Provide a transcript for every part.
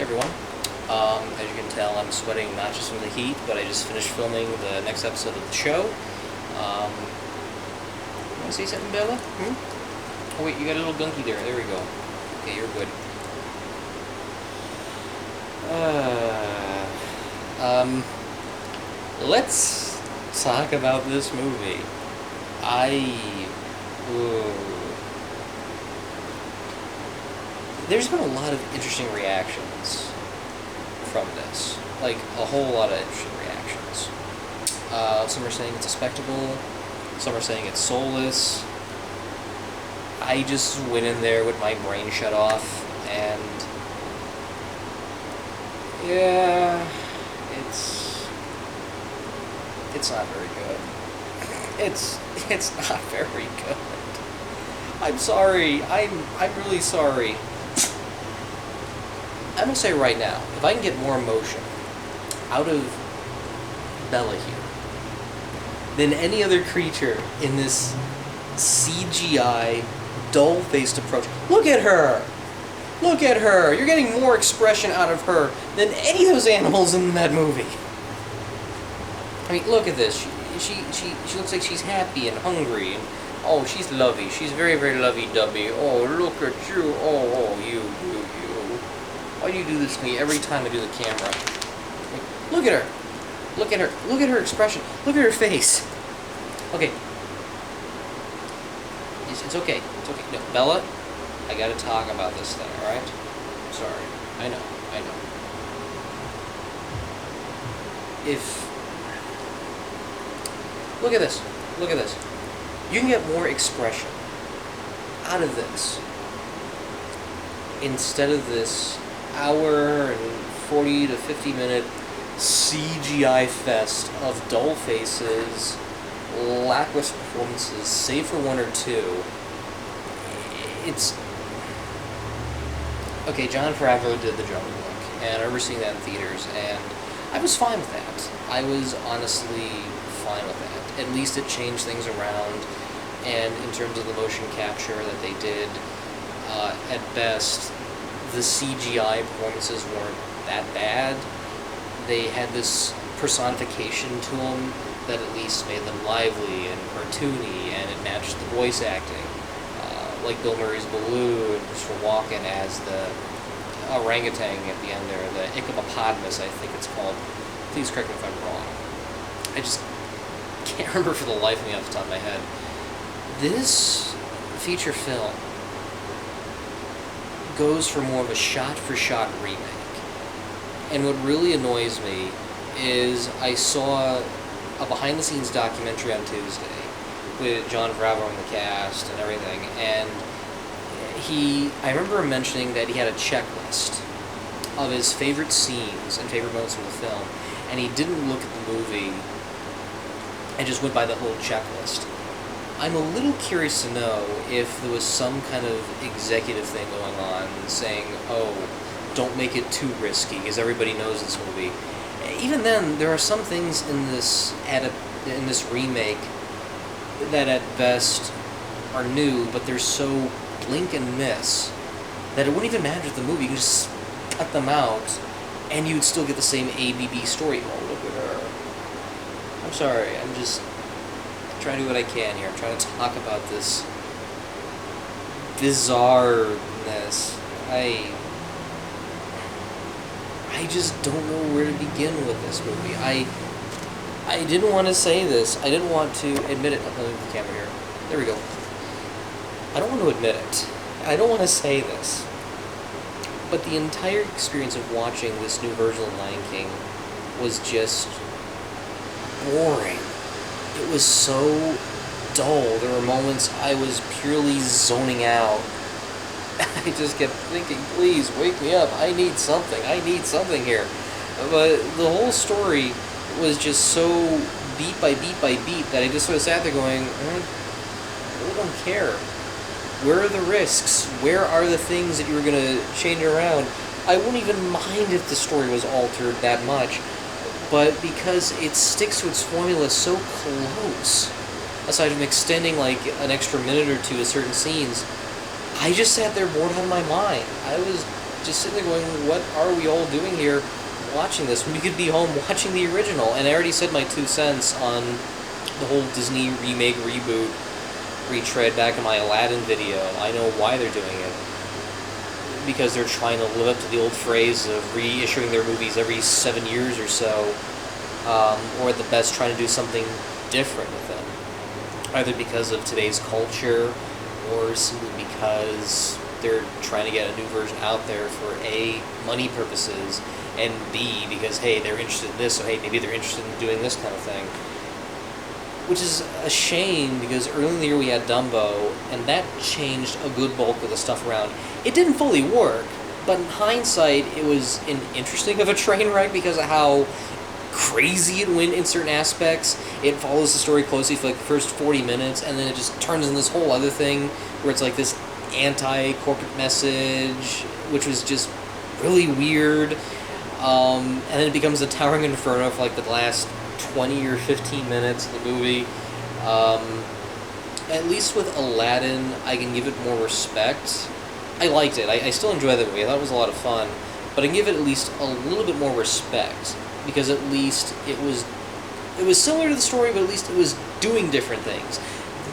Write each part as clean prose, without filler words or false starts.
Everyone. As you can tell, I'm sweating not just from the heat, but I just finished filming the next episode of the show. You want to say something, Bella? Oh wait, you got a little gunky there. There we go. Okay, you're good. Let's talk about this movie. There's been a lot of interesting reactions from this. Like, a whole lot of interesting reactions. Some are saying it's a spectacle. Some are saying it's soulless. I just went in there with my brain shut off, and yeah, it's not very good. It's not very good. I'm sorry. I'm really sorry. I'm gonna say right now, if I can get more emotion out of Bella here than any other creature in this CGI, dull-faced approach. Look at her! Look at her! You're getting more expression out of her than any of those animals in that movie. I mean, look at this. She looks like she's happy and hungry, and oh, she's lovey. She's very, very lovey-dovey. Oh, look at you. Oh, you. Why do you do this to me every time I do the camera? Like, look at her. Look at her. Look at her expression. Look at her face. Okay. It's okay. It's okay. No, Bella, I gotta talk about this thing, alright? Sorry. I know. Look at this. Look at this. You can get more expression out of this instead of this hour and 40 to 50 minute CGI fest of dull faces, lackluster performances, save for one or two. It's okay. Jon Favreau did the Jungle Book, and I remember seeing that in theaters, and I was fine with that. I was honestly fine with that. At least it changed things around, and in terms of the motion capture that they did, at best, the CGI performances weren't that bad. They had this personification to them that at least made them lively and cartoony, and it matched the voice acting. Like Bill Murray's Baloo and Christopher Walken as the orangutan at the end there, the Ickapopotamus, I think it's called. Please correct me if I'm wrong. I just can't remember for the life of me off the top of my head. This feature film goes for more of a shot-for-shot remake. And what really annoys me is I saw a behind-the-scenes documentary on Tuesday with Jon Favreau in the cast and everything, and I remember him mentioning that he had a checklist of his favorite scenes and favorite moments from the film, and he didn't look at the movie and just went by the whole checklist. I'm a little curious to know if there was some kind of executive thing going on saying, oh, don't make it too risky, because everybody knows this movie. Even then, there are some things in this remake that at best are new, but they're so blink and miss that it wouldn't even matter if the movie, you could just cut them out and you'd still get the same ABB story. Oh, look at her. I'm sorry, I'm just trying to do what I can here. I'm trying to talk about this bizarreness. I just don't know where to begin with this movie. I didn't want to say this. I didn't want to admit it. Let me move the camera here. There we go. I don't want to admit it. I don't want to say this. But the entire experience of watching this new version of Lion King was just boring. It was so dull. There were moments I was purely zoning out. I just kept thinking, please, wake me up. I need something here. But the whole story was just so beat by beat by beat that I just sort of sat there going, I really don't care. Where are the risks? Where are the things that you were going to change around? I wouldn't even mind if the story was altered that much, but because it sticks to its formula so close, aside from extending like an extra minute or two to certain scenes, I just sat there bored out of my mind. I was just sitting there going, what are we all doing here watching this when we could be home watching the original? And I already said my 2 cents on the whole Disney remake, reboot, retread back in my Aladdin video. I know why they're doing it. Because they're trying to live up to the old phrase of reissuing their movies every 7 years or so, or at the best trying to do something different with them. Either because of today's culture, or simply because they're trying to get a new version out there for A, money purposes, and B, because, hey, they're interested in this, so hey, maybe they're interested in doing this kind of thing. Which is a shame, because early in the year we had Dumbo, and that changed a good bulk of the stuff around. It didn't fully work, but in hindsight, it was an interesting of a train wreck because of how crazy it went in certain aspects. It follows the story closely for like the first 40 minutes, and then it just turns into this whole other thing where it's like this anti-corporate message, which was just really weird. And then it becomes a towering inferno for like the last 20 or 15 minutes of the movie. At least with Aladdin, I can give it more respect. I liked it. I still enjoy that movie. I thought it was a lot of fun. But I can give it at least a little bit more respect, because at least it was similar to the story, but at least it was doing different things.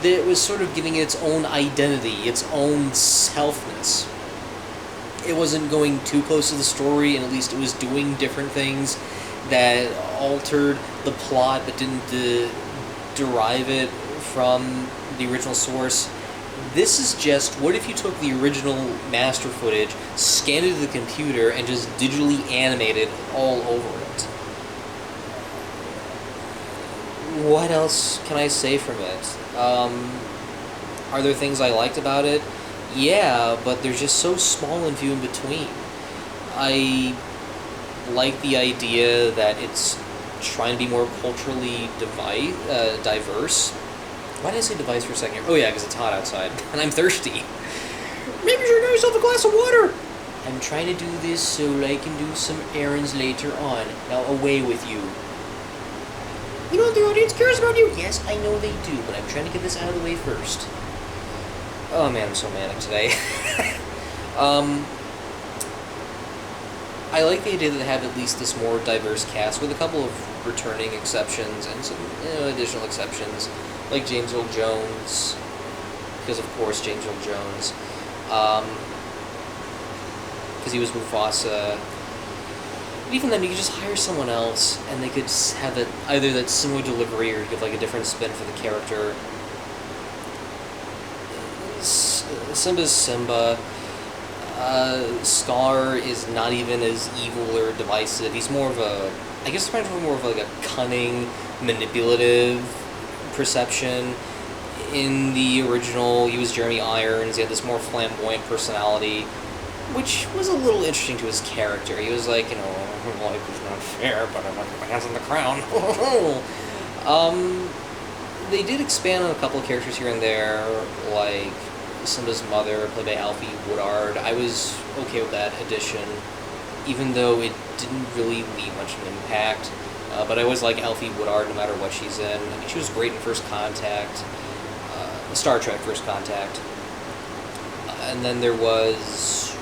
It was sort of giving it its own identity, its own selfness. It wasn't going too close to the story, and at least it was doing different things that altered the plot but didn't derive it from the original source. This is just, what if you took the original master footage, scanned it to the computer, and just digitally animated all over it? What else can I say from it? Are there things I liked about it? Yeah, but they're just so small and few in between. I like the idea that it's trying to be more culturally diverse. Why did I say device for a second? Oh yeah, because it's hot outside, and I'm thirsty. Maybe you should get yourself a glass of water! I'm trying to do this so I can do some errands later on. Now away with you. You know the audience cares about you! Yes, I know they do, but I'm trying to get this out of the way first. Oh man, I'm so manic today. I like the idea that they have at least this more diverse cast, with a couple of returning exceptions and some additional exceptions, like James Earl Jones, because of course James Earl Jones, because he was Mufasa. But even then, you could just hire someone else, and they could have either that similar delivery or give like a different spin for the character. Simba's Simba. Scar is not even as evil or divisive. He's more of a, I guess, more of like a cunning, manipulative perception. In the original, he was Jeremy Irons. He had this more flamboyant personality, which was a little interesting to his character. He was like, life is not fair, but I want my hands on the crown. They did expand on a couple of characters here and there, like Simba's mother, played by Alfie Woodard. I was okay with that addition, even though it didn't really leave much of an impact. But I always like Alfie Woodard no matter what she's in. I mean, she was great in First Contact, Star Trek First Contact. And then there was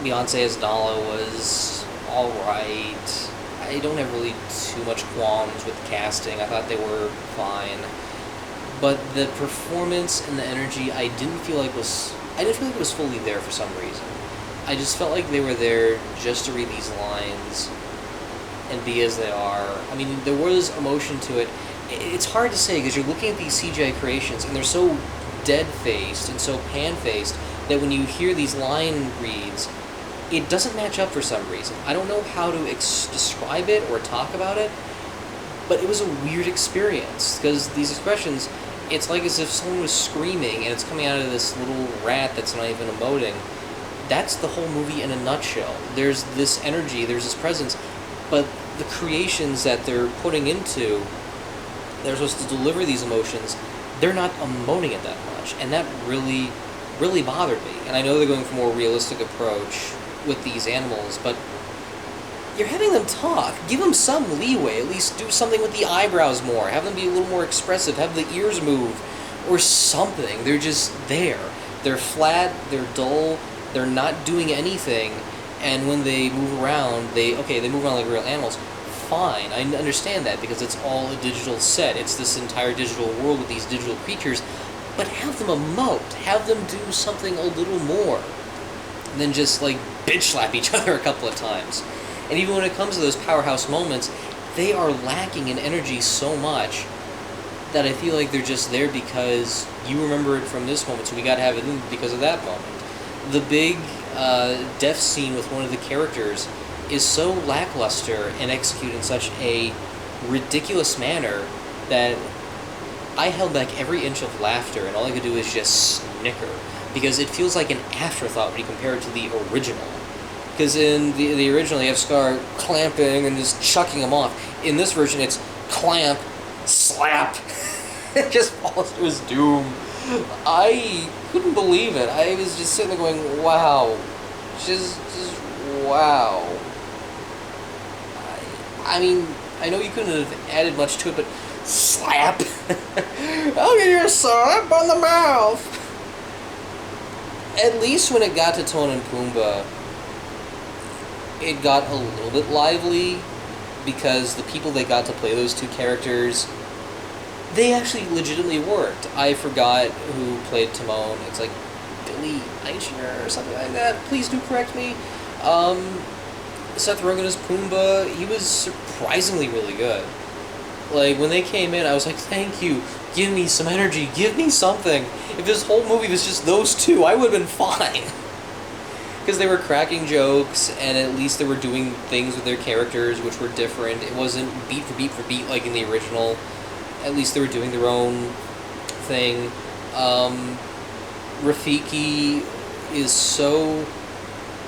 Beyonce as Nala was alright. I don't have really too much qualms with the casting. I thought they were fine. But the performance and the energy, I didn't feel like it was fully there for some reason. I just felt like they were there just to read these lines and be as they are. I mean, there was emotion to it. It's hard to say because you're looking at these CGI creations and they're so dead-faced and so pan-faced that when you hear these line reads, it doesn't match up for some reason. I don't know how to describe it or talk about it, but it was a weird experience because these expressions, it's like as if someone was screaming and it's coming out of this little rat that's not even emoting. That's the whole movie in a nutshell. There's this energy, there's this presence, but the creations that they're putting into, they're supposed to deliver these emotions, they're not emoting it that much, and that really, really bothered me. And I know they're going for a more realistic approach with these animals, but you're having them talk. Give them some leeway. At least do something with the eyebrows more. Have them be a little more expressive. Have the ears move or something. They're just there. They're flat, they're dull, they're not doing anything, and when they move around, they move around like real animals. Fine, I understand that because it's all a digital set. It's this entire digital world with these digital creatures, but have them emote. Have them do something a little more than just like bitch slap each other a couple of times. And even when it comes to those powerhouse moments, they are lacking in energy so much that I feel like they're just there because you remember it from this moment, so we gotta have it in because of that moment. The big death scene with one of the characters is so lackluster and executed in such a ridiculous manner that I held back every inch of laughter, and all I could do is just snicker, because it feels like an afterthought when you compare it to the original. Because in the original, you have Scar clamping and just chucking him off. In this version, it's clamp, slap, it just falls to his doom. I couldn't believe it. I was just sitting there going, wow. Just wow. I mean, I know you couldn't have added much to it, but slap. I'll give you a slap on the mouth. At least when it got to Timon and Pumbaa, it got a little bit lively, because the people that got to play those two characters, they actually legitimately worked. I forgot who played Timon. It's like Billy Eichner or something like that. Please do correct me. Seth Rogen as Pumbaa, he was surprisingly really good. Like, when they came in, I was like, thank you, give me some energy, give me something. If this whole movie was just those two, I would have been fine. Because they were cracking jokes, and at least they were doing things with their characters which were different. It wasn't beat for beat for beat like in the original. At least they were doing their own thing. Rafiki is so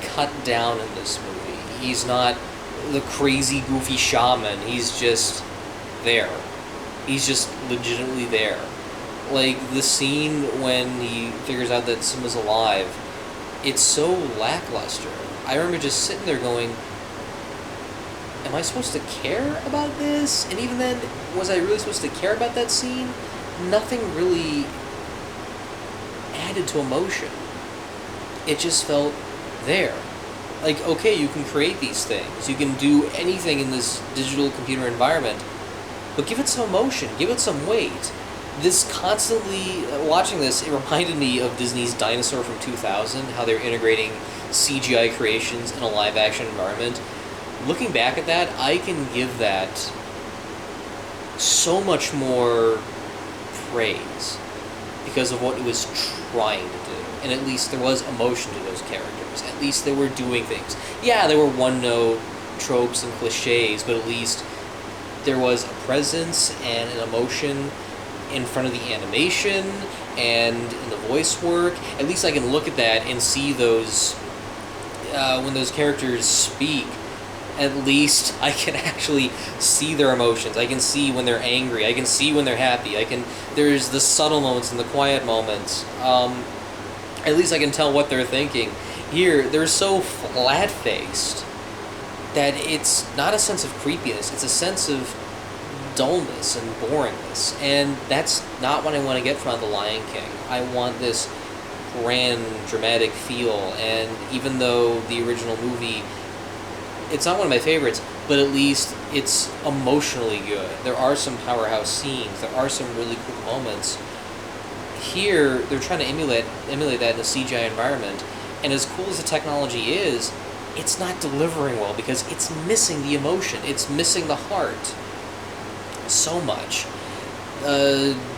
cut down in this movie. He's not the crazy, goofy shaman. He's just there. He's just legitimately there. Like, the scene when he figures out that Simba's alive, it's so lackluster. I remember just sitting there going, am I supposed to care about this? And even then, was I really supposed to care about that scene? Nothing really added to emotion. It just felt there. Like, okay, you can create these things. You can do anything in this digital computer environment, but give it some emotion. Give it some weight. This constantly, watching this, it reminded me of Disney's Dinosaur from 2000, how they're integrating CGI creations in a live-action environment. Looking back at that, I can give that so much more praise because of what it was trying to do. And at least there was emotion to those characters. At least they were doing things. Yeah, there were one-note tropes and cliches, but at least there was a presence and an emotion in front of the animation and in the voice work. At least I can look at that and see those, when those characters speak, at least I can actually see their emotions. I can see when they're angry. I can see when they're happy. There's the subtle moments and the quiet moments. At least I can tell what they're thinking. Here, they're so flat-faced that it's not a sense of creepiness. It's a sense of dullness and boringness. And that's not what I want to get from The Lion King. I want this grand, dramatic feel. And even though the original movie, it's not one of my favorites, but at least it's emotionally good. There are some powerhouse scenes. There are some really cool moments. Here, they're trying to emulate that in a CGI environment. And as cool as the technology is, it's not delivering well because it's missing the emotion. It's missing the heart so much.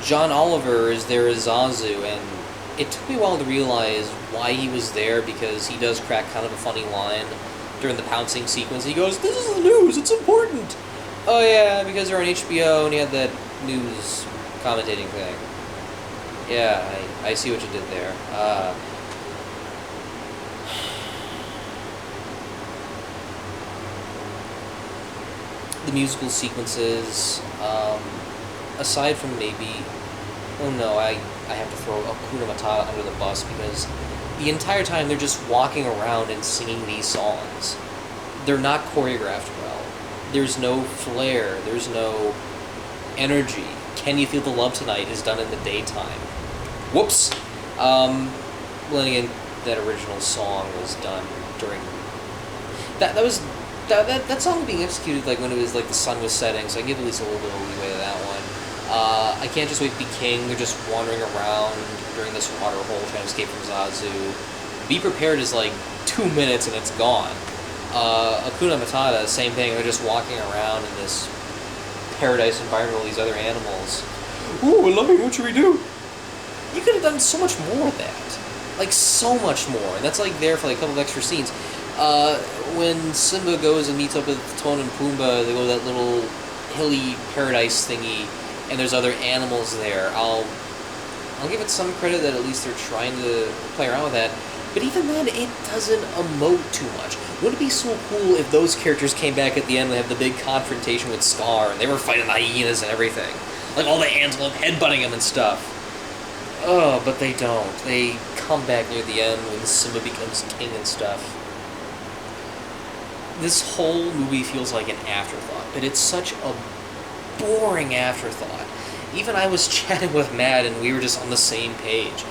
John Oliver is there as Zazu, and it took me a while to realize why he was there, because he does crack kind of a funny line during the pouncing sequence. He goes, "This is the news, it's important." Oh yeah, because they're on HBO and he had that news commentating thing. Yeah, I see what you did there. The musical sequences, aside from maybe... Oh no, I have to throw Hakuna Matata under the bus, because the entire time they're just walking around and singing these songs. They're not choreographed well. There's no flair. There's no energy. Can You Feel the Love Tonight is done in the daytime. Whoops! Well, then again, that original song was done during that song was being executed like when it was like the sun was setting, so I can give at least a little bit of leeway to that one. I Can't Just Wait to Be King. They're just wandering around during this water hole trying to escape from Zazu. Be Prepared is like 2 minutes and it's gone. Hakuna Matata, same thing. They're just walking around in this paradise environment with all these other animals. Ooh, I love it. What should we do? You could have done so much more with that. Like, so much more. And that's, like, there for, like, a couple of extra scenes. When Simba goes and meets up with Timon and Pumbaa, they go to that little hilly paradise thingy, and there's other animals there. I'll give it some credit that at least they're trying to play around with that. But even then, it doesn't emote too much. Wouldn't it be so cool if those characters came back at the end and have the big confrontation with Scar, and they were fighting the hyenas and everything? Like, all the antelope headbutting him and stuff. Oh, but they don't. They come back near the end when Simba becomes king and stuff. This whole movie feels like an afterthought, but it's such a boring afterthought. Even I was chatting with Matt, and we were just on the same page.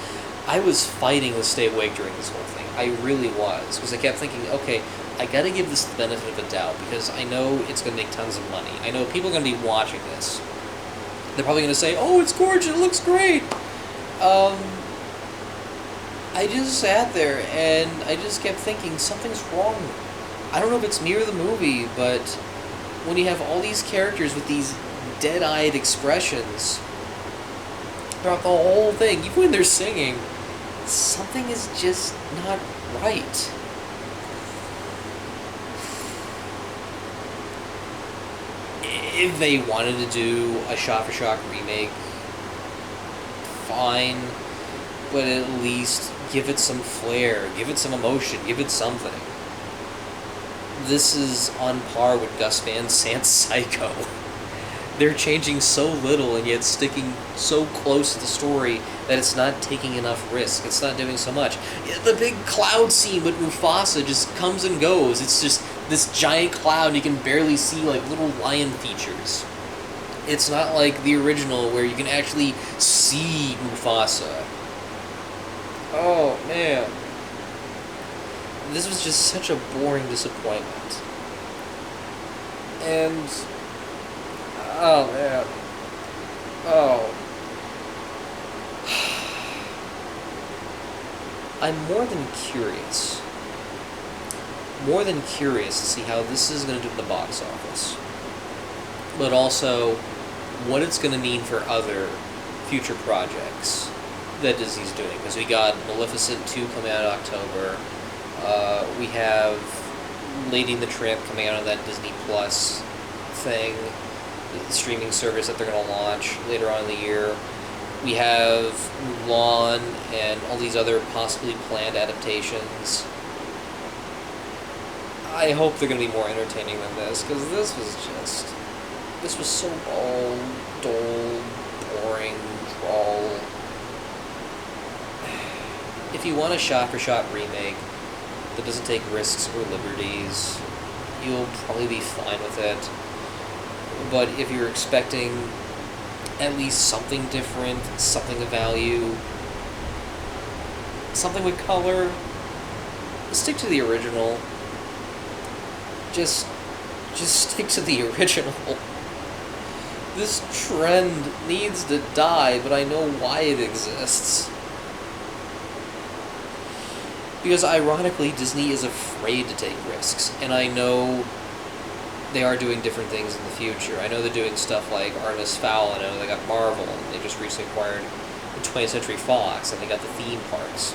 I was fighting to stay awake during this whole thing. I really was, because I kept thinking, okay, I gotta give this the benefit of a doubt, because I know it's gonna make tons of money. I know people are gonna be watching this. They're probably gonna say, oh, it's gorgeous, it looks great! I just sat there, and I just kept thinking, something's wrong. I don't know if it's me or the movie, but when you have all these characters with these dead-eyed expressions throughout the whole thing, even when they're singing, something is just not right. If they wanted to do a shot-for-shot remake, fine, but at least give it some flair, give it some emotion, give it something. This is on par with Gus Van Sant's Psycho. They're changing so little and yet sticking so close to the story that it's not taking enough risk. It's not doing so much. The big cloud scene with Mufasa just comes and goes. It's just this giant cloud and you can barely see like little lion features. It's not like the original where you can actually see Mufasa. Oh, man. This was just such a boring disappointment. And... oh, man. Oh. I'm more than curious. More than curious to see how this is going to do at the box office. But also, what it's going to mean for other future projects that Disney's doing. Because we got Maleficent 2 coming out in October. We have Lady and the Tramp coming out on that Disney Plus thing, the streaming service that they're going to launch later on in the year. We have Mulan and all these other possibly planned adaptations. I hope they're going to be more entertaining than this, because this was so dull, boring, drawl. If you want a shot-for-shot remake that doesn't take risks or liberties, you'll probably be fine with it. But if you're expecting at least something different, something of value, something with color, stick to the original. Just stick to the original. This trend needs to die, but I know why it exists. Because ironically, Disney is afraid to take risks, and I know they are doing different things in the future. I know they're doing stuff like Artemis Fowl, I know they got Marvel, and they just recently acquired 20th Century Fox, and they got the theme parks.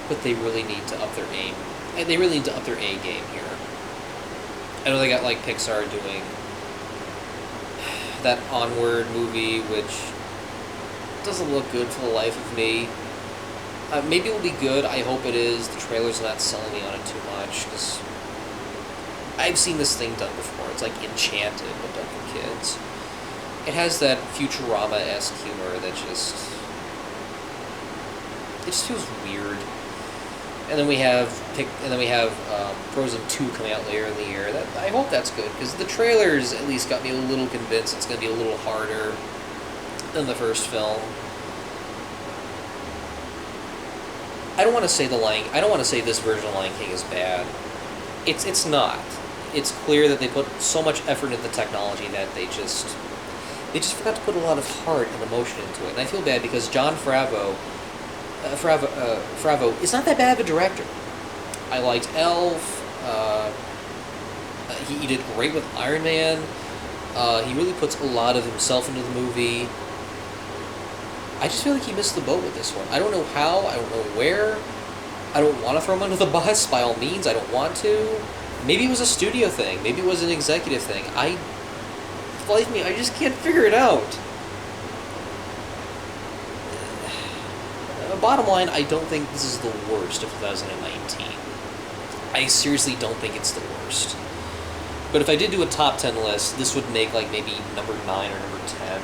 But they really need to up their game. And they really need to up their A game here. I know they got like Pixar doing that Onward movie, which doesn't look good for the life of me. Maybe it'll be good. I hope it is. The trailer's not selling me on it too much, because I've seen this thing done before. It's like Enchanted, but done for kids. It has that Futurama-esque humor that just feels weird. And then we have Frozen 2 coming out later in the year. I hope that's good, because the trailers at least got me a little convinced it's going to be a little harder than the first film. I don't want to say I don't want to say this version of Lion King is bad. It's not. It's clear that they put so much effort into the technology that they just forgot to put a lot of heart and emotion into it. And I feel bad because Jon Favreau is not that bad of a director. I liked Elf. He did great with Iron Man. He really puts a lot of himself into the movie. I just feel like he missed the boat with this one. I don't know how. I don't know where. I don't want to throw him under the bus. By all means, I don't want to. Maybe it was a studio thing. Maybe it was an executive thing. Believe me, I just can't figure it out. Bottom line, I don't think this is the worst of 2019. I seriously don't think it's the worst. But if I did do a top 10 list, this would make like maybe number 9 or number 10.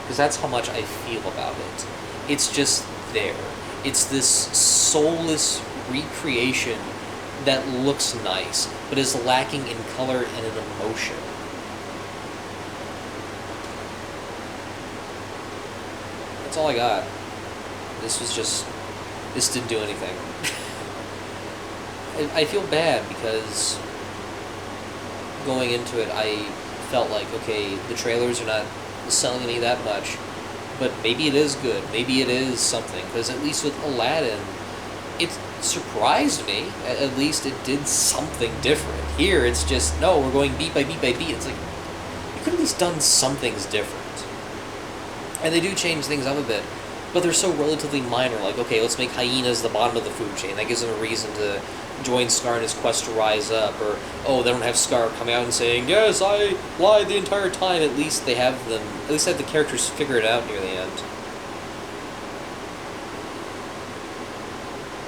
Because that's how much I feel about it. It's just there. It's this soulless recreation that looks nice, but is lacking in color and in emotion. That's all I got. This didn't do anything. I feel bad because going into it, I felt like, okay, the trailers are not selling me that much, but maybe it is good. Maybe it is something, because at least with Aladdin, it surprised me. At least it did something different. Here, it's just, no, we're going beat by beat by beat. It's like, you could at least done some things different. And they do change things up a bit, but they're so relatively minor. Like, okay, let's make hyenas the bottom of the food chain. That gives them a reason to join Scar in his quest to rise up. Or, oh, they don't have Scar coming out and saying, yes, I lied the entire time. At least they have them, at least have the characters figure it out near the end.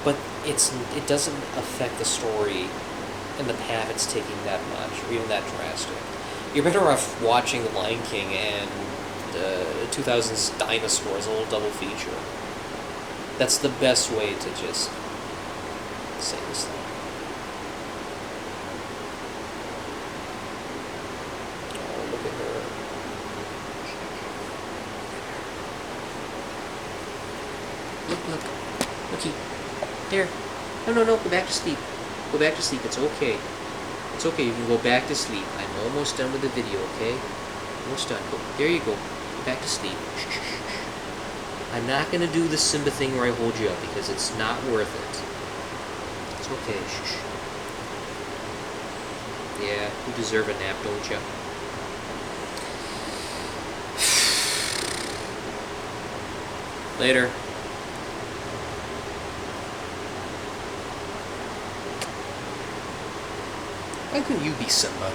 But it doesn't affect the story and the path it's taking that much, or even that drastic. You're better off watching The Lion King and 2000's Dinosaur as a little double feature. That's the best way to just say this thing. Oh, look at her. Look. Looky. There. No, go back to sleep. Go back to sleep. It's okay. It's okay. You can go back to sleep. I'm almost done with the video, okay? Almost done. Go. There you go. Go back to sleep. Shh. I'm not going to do the Simba thing where I hold you up because it's not worth it. It's okay. Shh. Yeah, you deserve a nap, don't you? Later. Why couldn't you be Simba?